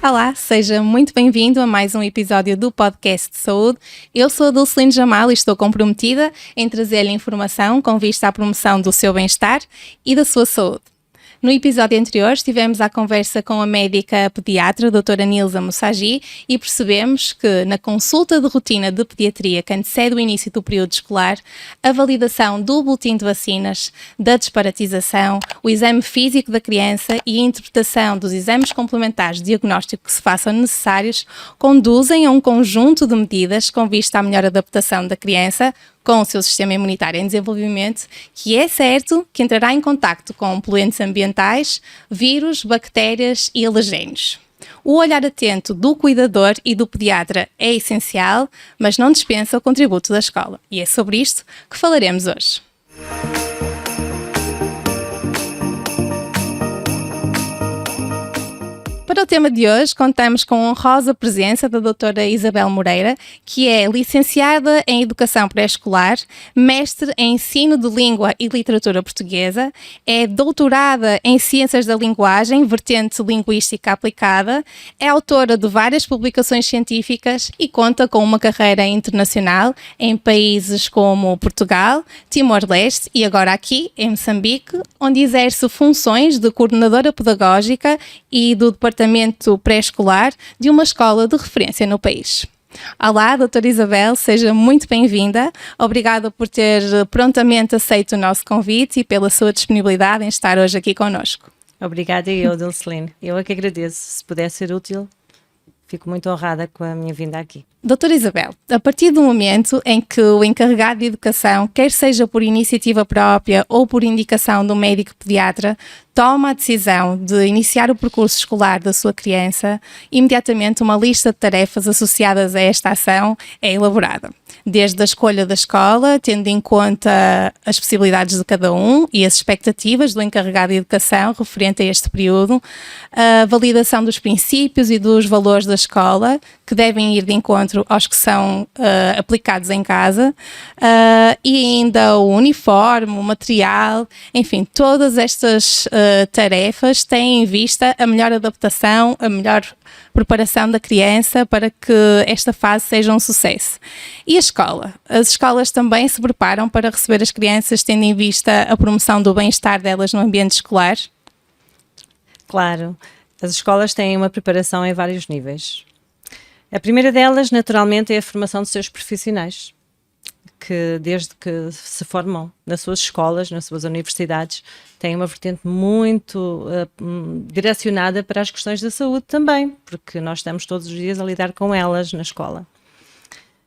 Olá, seja muito bem-vindo a mais um episódio do podcast de saúde. Eu sou a Dulceline Jamal e estou comprometida em trazer-lhe informação com vista à promoção do seu bem-estar e da sua saúde. No episódio anterior estivemos à conversa com a médica pediatra, a doutora Nilza Mussagi, e percebemos que na consulta de rotina de pediatria que antecede o início do período escolar, a validação do boletim de vacinas, da desparatização, o exame físico da criança e a interpretação dos exames complementares de diagnóstico que se façam necessários conduzem a um conjunto de medidas com vista à melhor adaptação da criança com o seu sistema imunitário em desenvolvimento, que é certo que entrará em contacto com poluentes ambientais, vírus, bactérias e alergénios. O olhar atento do cuidador e do pediatra é essencial, mas não dispensa o contributo da escola. E é sobre isto que falaremos hoje. Para o tema de hoje, contamos com a honrosa presença da doutora Isabel Moreira, que é licenciada em Educação Pré-Escolar, mestre em Ensino de Língua e Literatura Portuguesa, é doutorada em Ciências da Linguagem, vertente Linguística Aplicada, é autora de várias publicações científicas e conta com uma carreira internacional em países como Portugal, Timor-Leste e agora aqui, em Moçambique, onde exerce funções de coordenadora pedagógica e do departamento pré-escolar de uma escola de referência no país. Olá, doutora Isabel, seja muito bem-vinda. Obrigada por ter prontamente aceito o nosso convite e pela sua disponibilidade em estar hoje aqui connosco. Obrigada eu, Dulceline. Eu é que agradeço. Se puder ser útil, fico muito honrada com a minha vinda aqui. Doutora Isabel, a partir do momento em que o encarregado de educação, quer seja por iniciativa própria ou por indicação do médico pediatra, toma a decisão de iniciar o percurso escolar da sua criança, imediatamente uma lista de tarefas associadas a esta ação é elaborada. Desde a escolha da escola, tendo em conta as possibilidades de cada um e as expectativas do encarregado de educação referente a este período, a validação dos princípios e dos valores da escola, que devem ir de encontro aos que são aplicados em casa, e ainda o uniforme, o material, enfim, todas estas tarefas têm em vista a melhor adaptação, a melhor preparação da criança para que esta fase seja um sucesso. E a escola? As escolas também se preparam para receber as crianças tendo em vista a promoção do bem-estar delas no ambiente escolar? Claro, as escolas têm uma preparação em vários níveis. A primeira delas, naturalmente, é a formação dos seus profissionais, que desde que se formam nas suas escolas, nas suas universidades, têm uma vertente muito direcionada para as questões da saúde também, porque nós estamos todos os dias a lidar com elas na escola.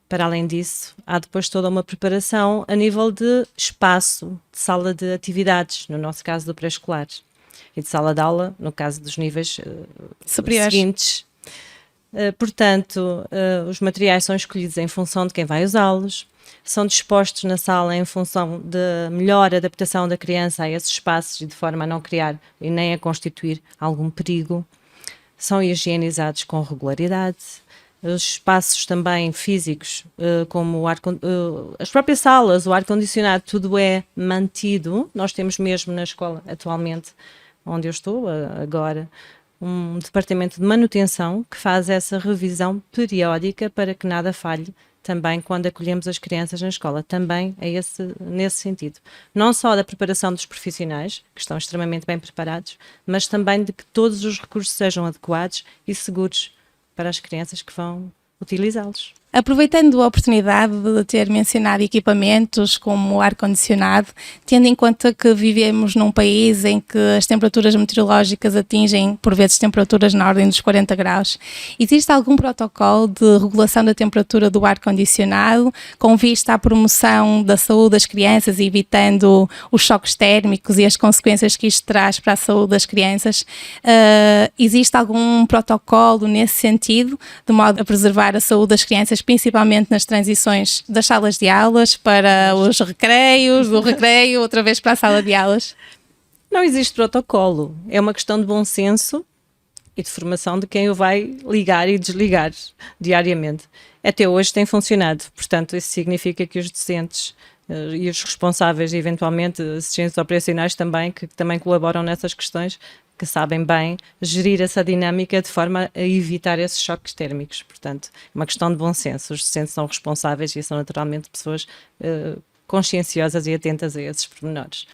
Para além disso, há depois toda uma preparação a nível de espaço, de sala de atividades, no nosso caso do pré-escolar, e de sala de aula, no caso dos níveis superiores seguintes. Portanto, os materiais são escolhidos em função de quem vai usá-los, são dispostos na sala em função da melhor adaptação da criança a esses espaços e de forma a não criar e nem a constituir algum perigo, são higienizados com regularidade. Os espaços também físicos, como as próprias salas, o ar-condicionado, tudo é mantido. Nós temos mesmo na escola atualmente, onde eu estou agora, um departamento de manutenção que faz essa revisão periódica para que nada falhe também quando acolhemos as crianças na escola. Também é nesse sentido. Não só da preparação dos profissionais, que estão extremamente bem preparados, mas também de que todos os recursos sejam adequados e seguros para as crianças que vão utilizá-los. Aproveitando a oportunidade de ter mencionado equipamentos como o ar-condicionado, tendo em conta que vivemos num país em que as temperaturas meteorológicas atingem, por vezes, temperaturas na ordem dos 40 graus, existe algum protocolo de regulação da temperatura do ar-condicionado com vista à promoção da saúde das crianças, evitando os choques térmicos e as consequências que isto traz para a saúde das crianças? Existe algum protocolo nesse sentido, de modo a preservar a saúde das crianças, principalmente nas transições das salas de aulas para os recreios, do recreio outra vez para a sala de aulas? Não existe protocolo, é uma questão de bom senso e de formação de quem o vai ligar e desligar diariamente. Até hoje tem funcionado, portanto isso significa que os docentes e os responsáveis, eventualmente assistentes operacionais também, que também colaboram nessas questões, que sabem bem gerir essa dinâmica de forma a evitar esses choques térmicos. Portanto, é uma questão de bom senso. Os docentes são responsáveis e são naturalmente pessoas conscienciosas e atentas a esses pormenores.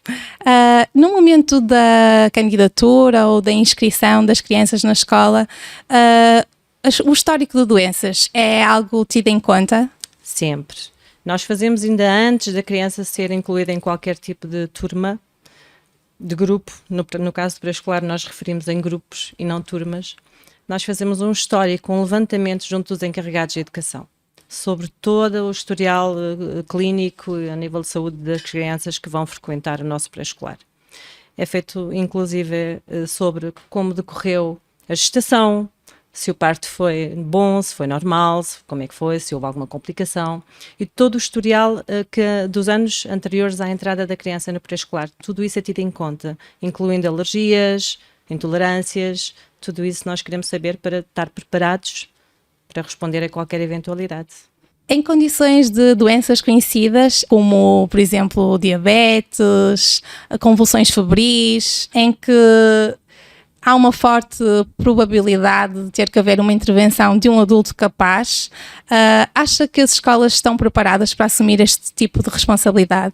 No momento da candidatura ou da inscrição das crianças na escola, o histórico de doenças é algo tido em conta? Sempre. Nós fazemos ainda antes da criança ser incluída em qualquer tipo de turma, de grupo. No caso do pré-escolar nós referimos em grupos e não turmas. Nós fazemos um histórico, um levantamento junto dos encarregados de educação sobre todo o historial clínico a nível de saúde das crianças que vão frequentar o nosso pré-escolar. É feito inclusive sobre como decorreu a gestação, se o parto foi bom, se foi normal, como é que foi, se houve alguma complicação, e todo o historial dos anos anteriores à entrada da criança no pré-escolar. Tudo isso é tido em conta, incluindo alergias, intolerâncias, tudo isso nós queremos saber para estar preparados para responder a qualquer eventualidade. Em condições de doenças conhecidas, como, por exemplo, diabetes, convulsões febris, em que há uma forte probabilidade de ter que haver uma intervenção de um adulto capaz, acha que as escolas estão preparadas para assumir este tipo de responsabilidade?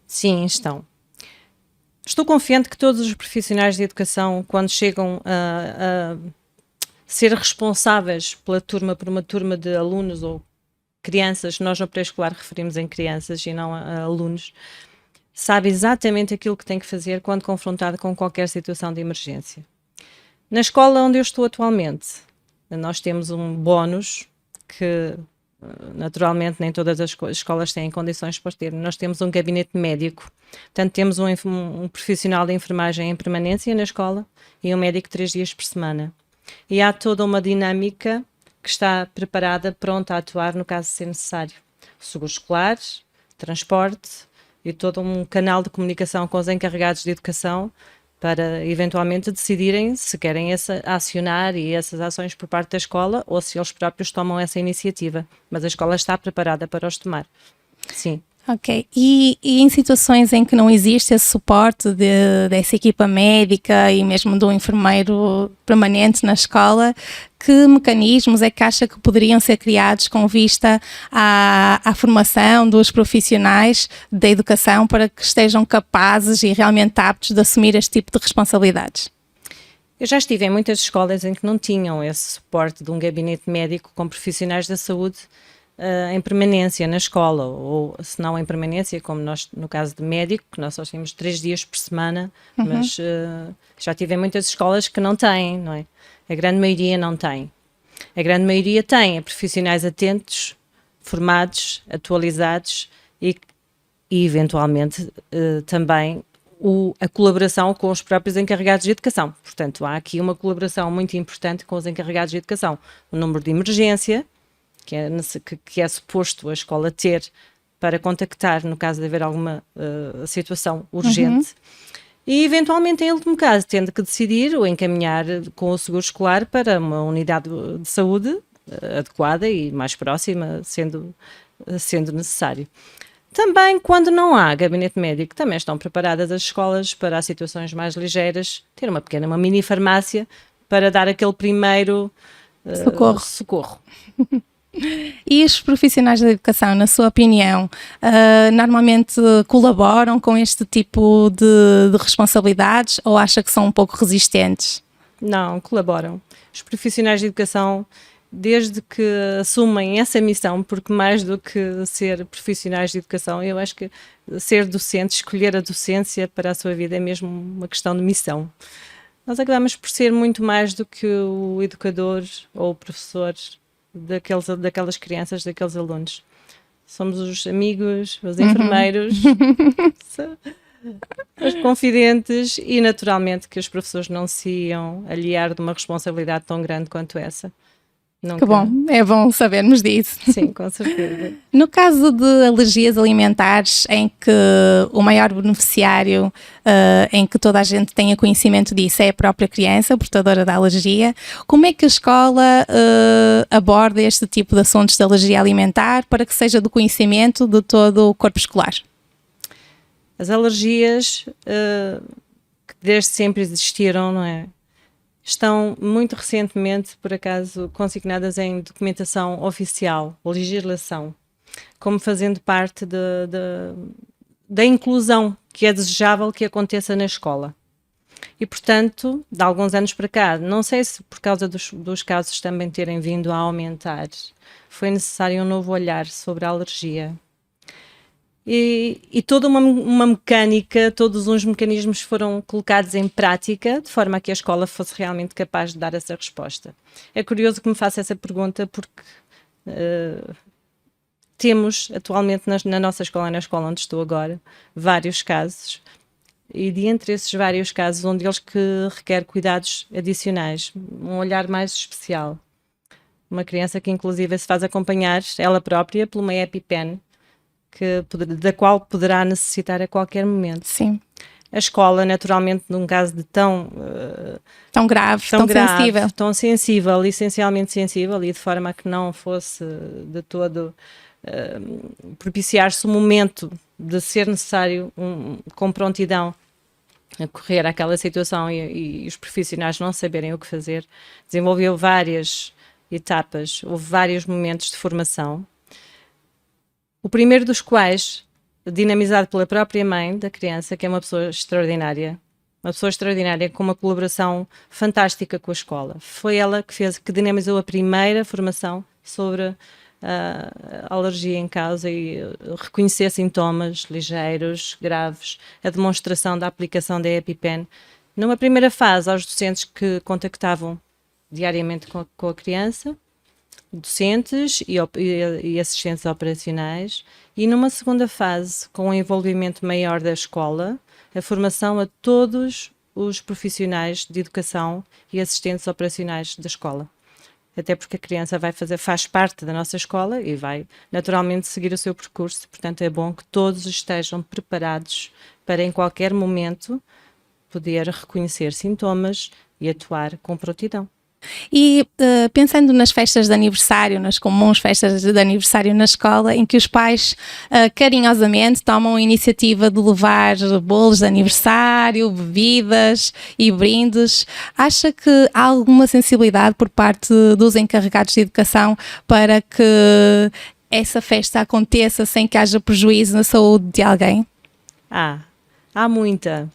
Sim, estão. Estou confiante que todos os profissionais de educação, quando chegam a ser responsáveis pela turma, por uma turma de alunos ou crianças, nós no pré-escolar referimos em crianças e não a alunos, sabe exatamente aquilo que tem que fazer quando confrontado com qualquer situação de emergência. Na escola onde eu estou atualmente, nós temos um bónus que naturalmente nem todas as escolas têm condições para ter. Nós temos um gabinete médico, portanto temos um profissional de enfermagem em permanência na escola e um médico 3 dias por semana. E há toda uma dinâmica que está preparada, pronta a atuar no caso de ser necessário. Seguro escolar, transporte e todo um canal de comunicação com os encarregados de educação para eventualmente decidirem se querem acionar e essas ações por parte da escola ou se eles próprios tomam essa iniciativa. Mas a escola está preparada para os tomar. Sim. Ok. E em situações em que não existe esse suporte dessa equipa médica e mesmo do enfermeiro permanente na escola, que mecanismos é que acha que poderiam ser criados com vista à formação dos profissionais da educação para que estejam capazes e realmente aptos de assumir este tipo de responsabilidades? Eu já estive em muitas escolas em que não tinham esse suporte de um gabinete médico com profissionais da saúde em permanência na escola, ou se não em permanência, como nós, no caso de médico, que nós só temos 3 dias por semana, mas já tive em muitas escolas que não têm, não é? A grande maioria não tem. A grande maioria tem profissionais atentos, formados, atualizados e eventualmente também a colaboração com os próprios encarregados de educação. Portanto, há aqui uma colaboração muito importante com os encarregados de educação. O número de emergência, que é suposto a escola ter para contactar no caso de haver alguma situação urgente e eventualmente em último caso tendo que decidir ou encaminhar com o seguro escolar para uma unidade de saúde adequada e mais próxima sendo necessário. Também quando não há gabinete médico também estão preparadas as escolas para as situações mais ligeiras ter uma mini farmácia para dar aquele primeiro socorro. E os profissionais da educação, na sua opinião, normalmente colaboram com este tipo de responsabilidades ou acha que são um pouco resistentes? Não, colaboram. Os profissionais de educação, desde que assumem essa missão, porque mais do que ser profissionais de educação, eu acho que ser docente, escolher a docência para a sua vida é mesmo uma questão de missão. Nós acabamos por ser muito mais do que o educador ou o professor daquelas crianças, daqueles alunos. Somos os amigos, os enfermeiros, os confidentes e naturalmente que os professores não se iam aliar de uma responsabilidade tão grande quanto essa. Nunca. Que bom, é bom sabermos disso. Sim, com certeza. No caso de alergias alimentares, em que o maior beneficiário, em que toda a gente tenha conhecimento disso, é a própria criança portadora da alergia, como é que a escola aborda este tipo de assuntos de alergia alimentar para que seja do conhecimento de todo o corpo escolar? As alergias desde sempre existiram, não é? Estão muito recentemente, por acaso, consignadas em documentação oficial, legislação, como fazendo parte da inclusão que é desejável que aconteça na escola. E, portanto, de alguns anos para cá, não sei se por causa dos casos também terem vindo a aumentar, foi necessário um novo olhar sobre a alergia. E toda uma mecânica, todos uns mecanismos foram colocados em prática, de forma a que a escola fosse realmente capaz de dar essa resposta. É curioso que me faça essa pergunta, porque temos atualmente na nossa escola, na escola onde estou agora, vários casos, e dentre esses vários casos, um deles que requer cuidados adicionais, um olhar mais especial. Uma criança que inclusive se faz acompanhar, ela própria, por uma EpiPen, da qual poderá necessitar a qualquer momento. Sim. A escola, naturalmente, num caso de tão grave, tão sensível. Tão sensível, essencialmente sensível, e de forma a que não fosse de todo propiciar-se o momento de ser necessário, com prontidão, a correr àquela situação e os profissionais não saberem o que fazer, desenvolveu várias etapas, houve vários momentos de formação. O primeiro dos quais, dinamizado pela própria mãe da criança, que é uma pessoa extraordinária com uma colaboração fantástica com a escola. Foi ela que dinamizou a primeira formação sobre a alergia em causa e reconhecer sintomas ligeiros, graves, a demonstração da aplicação da EpiPen. Numa primeira fase, aos docentes que contactavam diariamente com a criança, docentes e assistentes operacionais, e numa segunda fase, com um envolvimento maior da escola, a formação a todos os profissionais de educação e assistentes operacionais da escola. Até porque a criança faz parte da nossa escola e vai naturalmente seguir o seu percurso, portanto é bom que todos estejam preparados para em qualquer momento poder reconhecer sintomas e atuar com prontidão. E pensando nas festas de aniversário, nas comuns festas de aniversário na escola, em que os pais carinhosamente tomam a iniciativa de levar bolos de aniversário, bebidas e brindes, acha que há alguma sensibilidade por parte dos encarregados de educação para que essa festa aconteça sem que haja prejuízo na saúde de alguém? Há muita.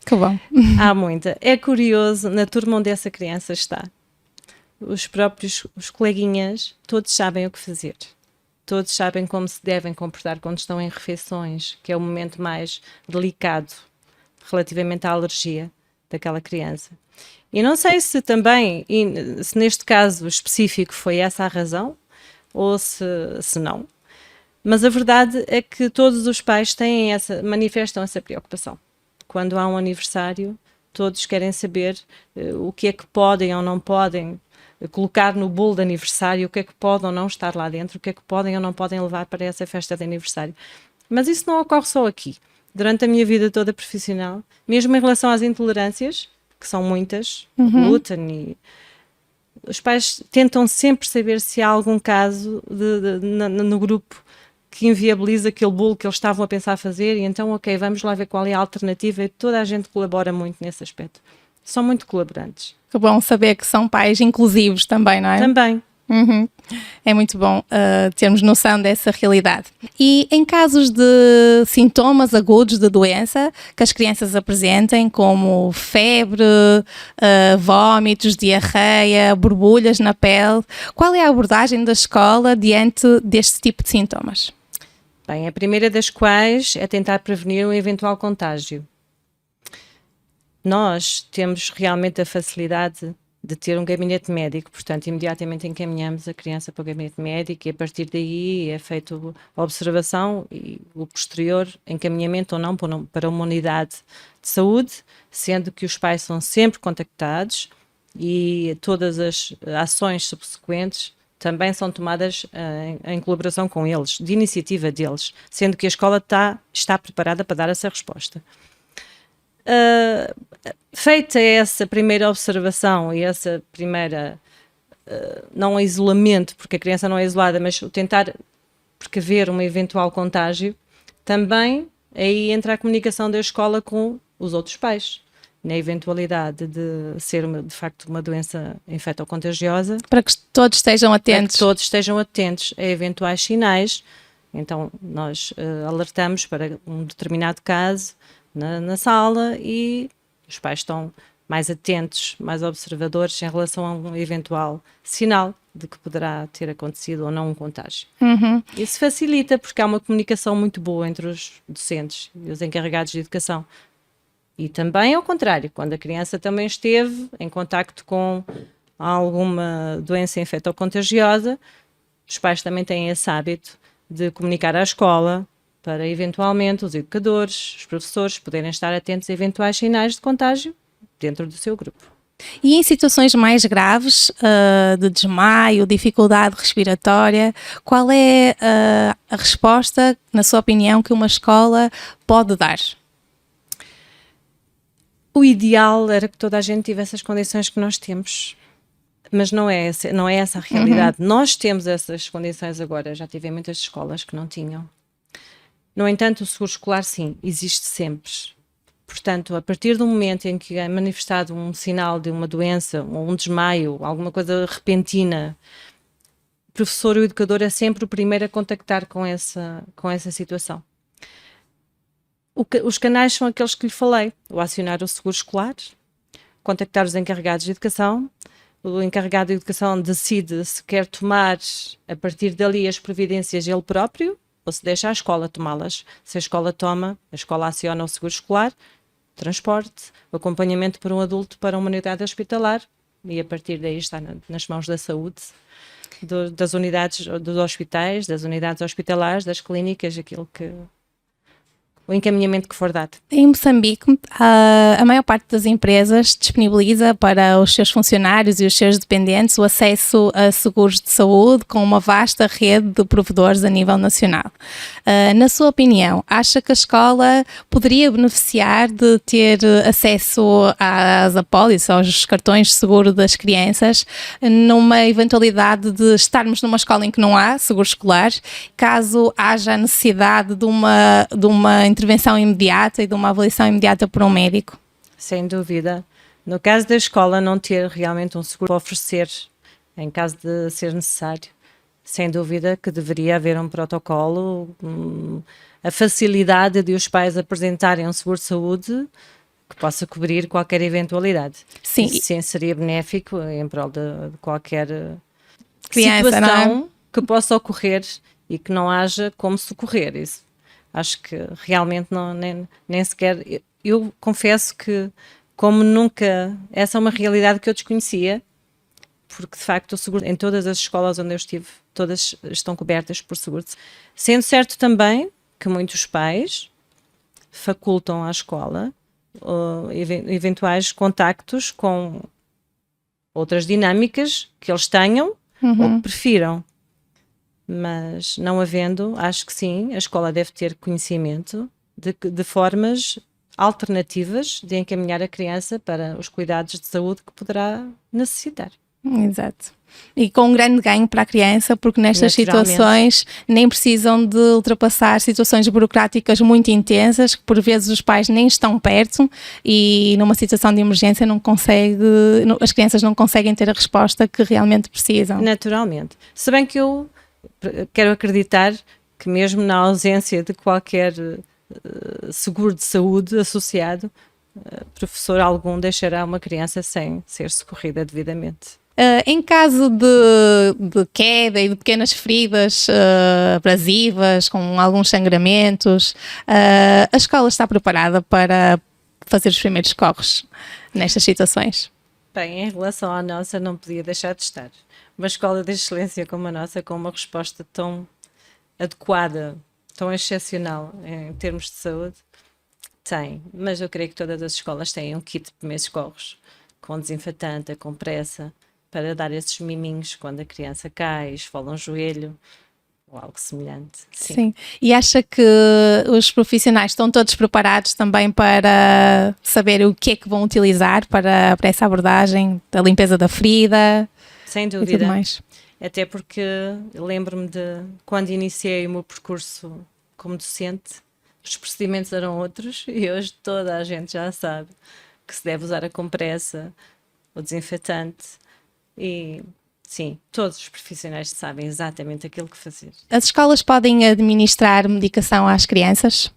Que bom. Há muita. É curioso, na turma onde essa criança está, os coleguinhas, todos sabem o que fazer. Todos sabem como se devem comportar quando estão em refeições, que é o momento mais delicado relativamente à alergia daquela criança. E não sei se também, se neste caso específico foi essa a razão, ou se não, mas a verdade é que todos os pais manifestam essa preocupação. Quando há um aniversário, todos querem saber o que é que podem ou não podem colocar no bolo de aniversário, o que é que pode ou não estar lá dentro, o que é que podem ou não podem levar para essa festa de aniversário. Mas isso não ocorre só aqui. Durante a minha vida toda profissional, mesmo em relação às intolerâncias, que são muitas, glúten, e os pais tentam sempre saber se há algum caso no grupo que inviabiliza aquele bolo que eles estavam a pensar fazer, e então, ok, vamos lá ver qual é a alternativa, e toda a gente colabora muito nesse aspecto. São muito colaborantes. Que bom saber que são pais inclusivos também, não é? Também. É muito bom termos noção dessa realidade. E em casos de sintomas agudos de doença que as crianças apresentem, como febre, vômitos, diarreia, borbulhas na pele, qual é a abordagem da escola diante deste tipo de sintomas? Bem, a primeira das quais é tentar prevenir um eventual contágio. Nós temos realmente a facilidade de ter um gabinete médico, portanto, imediatamente encaminhamos a criança para o gabinete médico e a partir daí é feita a observação e o posterior encaminhamento ou não para uma unidade de saúde, sendo que os pais são sempre contactados e todas as ações subsequentes também são tomadas em colaboração com eles, de iniciativa deles, sendo que a escola está preparada para dar essa resposta. Feita essa primeira observação e essa primeira, não isolamento, porque a criança não é isolada, mas o tentar precaver um eventual contágio, também aí entra a comunicação da escola com os outros pais. na eventualidade de ser de facto uma doença infectocontagiosa, Para que todos estejam para atentos. que todos estejam atentos a eventuais sinais. Então nós alertamos para um determinado caso na sala e os pais estão mais atentos, mais observadores em relação a um eventual sinal de que poderá ter acontecido ou não um contágio. Isso facilita porque há uma comunicação muito boa entre os docentes e os encarregados de educação. E também ao contrário, quando a criança também esteve em contacto com alguma doença infectocontagiosa, os pais também têm esse hábito de comunicar à escola para eventualmente os educadores, os professores poderem estar atentos a eventuais sinais de contágio dentro do seu grupo. E em situações mais graves, de desmaio, dificuldade respiratória, qual é a resposta, na sua opinião, que uma escola pode dar? O ideal era que toda a gente tivesse as condições que nós temos, mas não é essa a realidade. Nós temos essas condições agora, já tive muitas escolas que não tinham. No entanto, o seguro escolar, sim, existe sempre. Portanto, a partir do momento em que é manifestado um sinal de uma doença, ou um desmaio, alguma coisa repentina, o professor ou o educador é sempre o primeiro a contactar com essa situação. Os canais são aqueles que lhe falei: o acionar o seguro escolar, contactar os encarregados de educação, o encarregado de educação decide se quer tomar a partir dali as providências ele próprio ou se deixa a escola tomá-las. Se a escola toma, a escola aciona o seguro escolar, transporte, o acompanhamento por um adulto para uma unidade hospitalar e a partir daí está nas mãos da saúde, das unidades dos hospitais, das unidades hospitalares, das clínicas, o encaminhamento que for dado. Em Moçambique, a maior parte das empresas disponibiliza para os seus funcionários e os seus dependentes o acesso a seguros de saúde com uma vasta rede de provedores a nível nacional. Na sua opinião, acha que a escola poderia beneficiar de ter acesso às apólices, aos cartões de seguro das crianças, numa eventualidade de estarmos numa escola em que não há seguro escolar, caso haja necessidade de uma intervenção imediata e de uma avaliação imediata por um médico? Sem dúvida. No caso da escola não ter realmente um seguro para oferecer, em caso de ser necessário, sem dúvida que deveria haver um protocolo, a facilidade de os pais apresentarem um seguro de saúde que possa cobrir qualquer eventualidade. Sim. Isso sim seria benéfico em prol de qualquer Criança, situação não é? que possa ocorrer e que não haja como socorrer. Isso acho que realmente nem sequer. Eu confesso que, como nunca, essa é uma realidade que eu desconhecia, porque de facto o seguro, em todas as escolas onde eu estive, todas estão cobertas por seguro. Sendo certo também que muitos pais facultam à escola eventuais contactos com outras dinâmicas que eles tenham ou que prefiram. Mas não havendo, acho que sim, a escola deve ter conhecimento de formas alternativas de encaminhar a criança para os cuidados de saúde que poderá necessitar. Exato. E com um grande ganho para a criança, porque nestas situações nem precisam de ultrapassar situações burocráticas muito intensas, que por vezes os pais nem estão perto e numa situação de emergência as crianças não conseguem ter a resposta que realmente precisam. Naturalmente. Se bem que eu quero acreditar que mesmo na ausência de qualquer seguro de saúde associado, professor algum deixará uma criança sem ser socorrida devidamente. Em caso de queda e de pequenas feridas abrasivas, com alguns sangramentos, a escola está preparada para fazer os primeiros socorros nestas situações? Bem, em relação à nossa, não podia deixar de estar. Uma escola de excelência como a nossa, com uma resposta tão adequada, tão excepcional em termos de saúde, tem. Mas eu creio que todas as escolas têm um kit de primeiros socorros, com desinfetante, com compressa, para dar esses miminhos quando a criança cai, esfola um joelho, ou algo semelhante. Sim. E acha que os profissionais estão todos preparados também para saber o que é que vão utilizar para essa abordagem da limpeza da ferida? Sem dúvida. E tudo mais. Até porque lembro-me de quando iniciei o meu percurso como docente, os procedimentos eram outros e hoje toda a gente já sabe que se deve usar a compressa, o desinfetante e... Sim, todos os profissionais sabem exatamente aquilo que fazer. As escolas podem administrar medicação às crianças?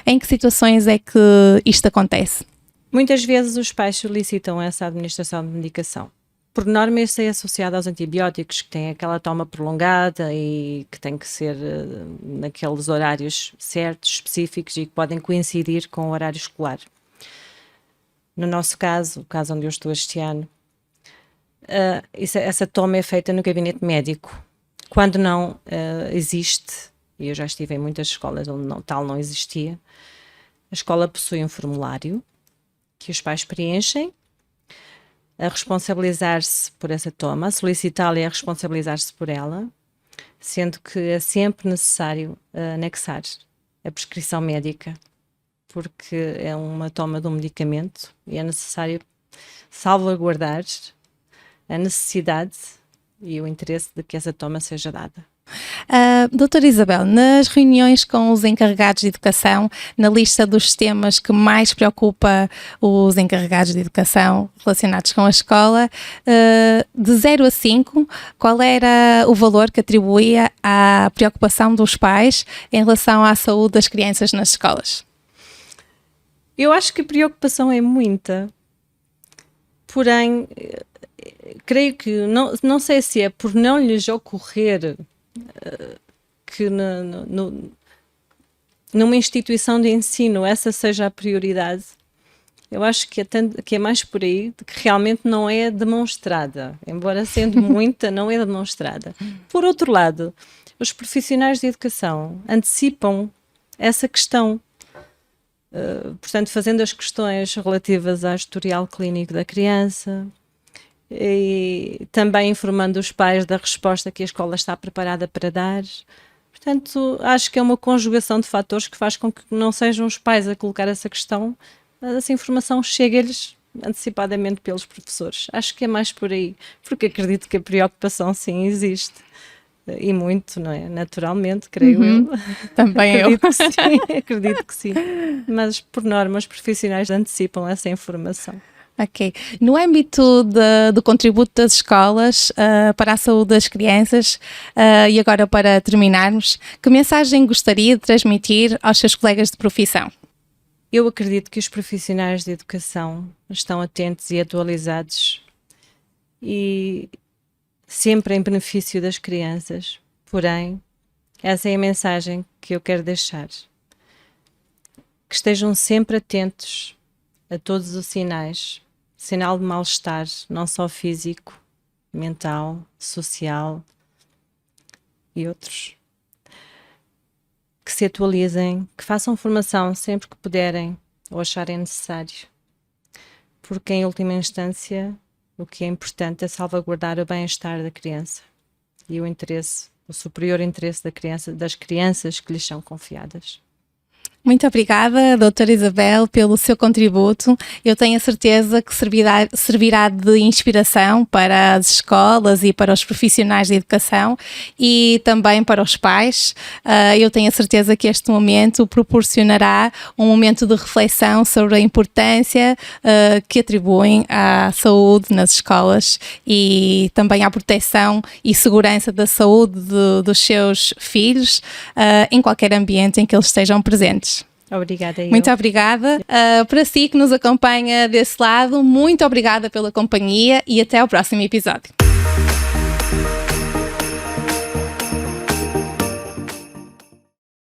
Em que situações é que isto acontece? Muitas vezes os pais solicitam essa administração de medicação. Por norma, isso é associado aos antibióticos, que têm aquela toma prolongada e que tem que ser naqueles horários certos, específicos e que podem coincidir com o horário escolar. No nosso caso, o caso onde eu estou este ano, essa toma é feita no gabinete médico. Quando não existe, e eu já estive em muitas escolas onde tal não existia, a escola possui um formulário que os pais preenchem, a responsabilizar-se por essa toma, a solicitá-la e a responsabilizar-se por ela, sendo que é sempre necessário anexar a prescrição médica, porque é uma toma de um medicamento e é necessário salvaguardar a necessidade e o interesse de que essa toma seja dada. Doutora Isabel, nas reuniões com os encarregados de educação, na lista dos temas que mais preocupa os encarregados de educação relacionados com a escola, de 0 a 5, qual era o valor que atribuía à preocupação dos pais em relação à saúde das crianças nas escolas? Eu acho que a preocupação é muita, porém, creio que, não sei se é por não lhes ocorrer que numa instituição de ensino essa seja a prioridade. Eu acho que é mais por aí, de que realmente não é demonstrada, embora sendo muita, não é demonstrada. Por outro lado, os profissionais de educação antecipam essa questão, portanto, fazendo as questões relativas ao historial clínico da criança, e também informando os pais da resposta que a escola está preparada para dar. Portanto, acho que é uma conjugação de fatores que faz com que não sejam os pais a colocar essa questão, mas essa informação chega-lhes antecipadamente pelos professores. Acho que é mais por aí, porque acredito que a preocupação sim existe. E muito, não é? Naturalmente, creio eu. Também acredito que sim, acredito que sim. Mas, por norma, os profissionais antecipam essa informação. Ok. No âmbito do contributo das escolas para a saúde das crianças, e agora para terminarmos, que mensagem gostaria de transmitir aos seus colegas de profissão? Eu acredito que os profissionais de educação estão atentos e atualizados e sempre em benefício das crianças. Porém, essa é a mensagem que eu quero deixar. Que estejam sempre atentos a todos os sinais, sinal de mal-estar, não só físico, mental, social e outros. Que se atualizem, que façam formação sempre que puderem ou acharem necessário. Porque, em última instância, o que é importante é salvaguardar o bem-estar da criança e o interesse, o superior interesse das crianças que lhes são confiadas. Muito obrigada, doutora Isabel, pelo seu contributo. Eu tenho a certeza que servirá de inspiração para as escolas e para os profissionais de educação e também para os pais. Eu tenho a certeza que este momento proporcionará um momento de reflexão sobre a importância que atribuem à saúde nas escolas e também à proteção e segurança da saúde dos seus filhos em qualquer ambiente em que eles estejam presentes. Obrigada. Muito obrigada. Para si que nos acompanha desse lado, muito obrigada pela companhia e até ao próximo episódio.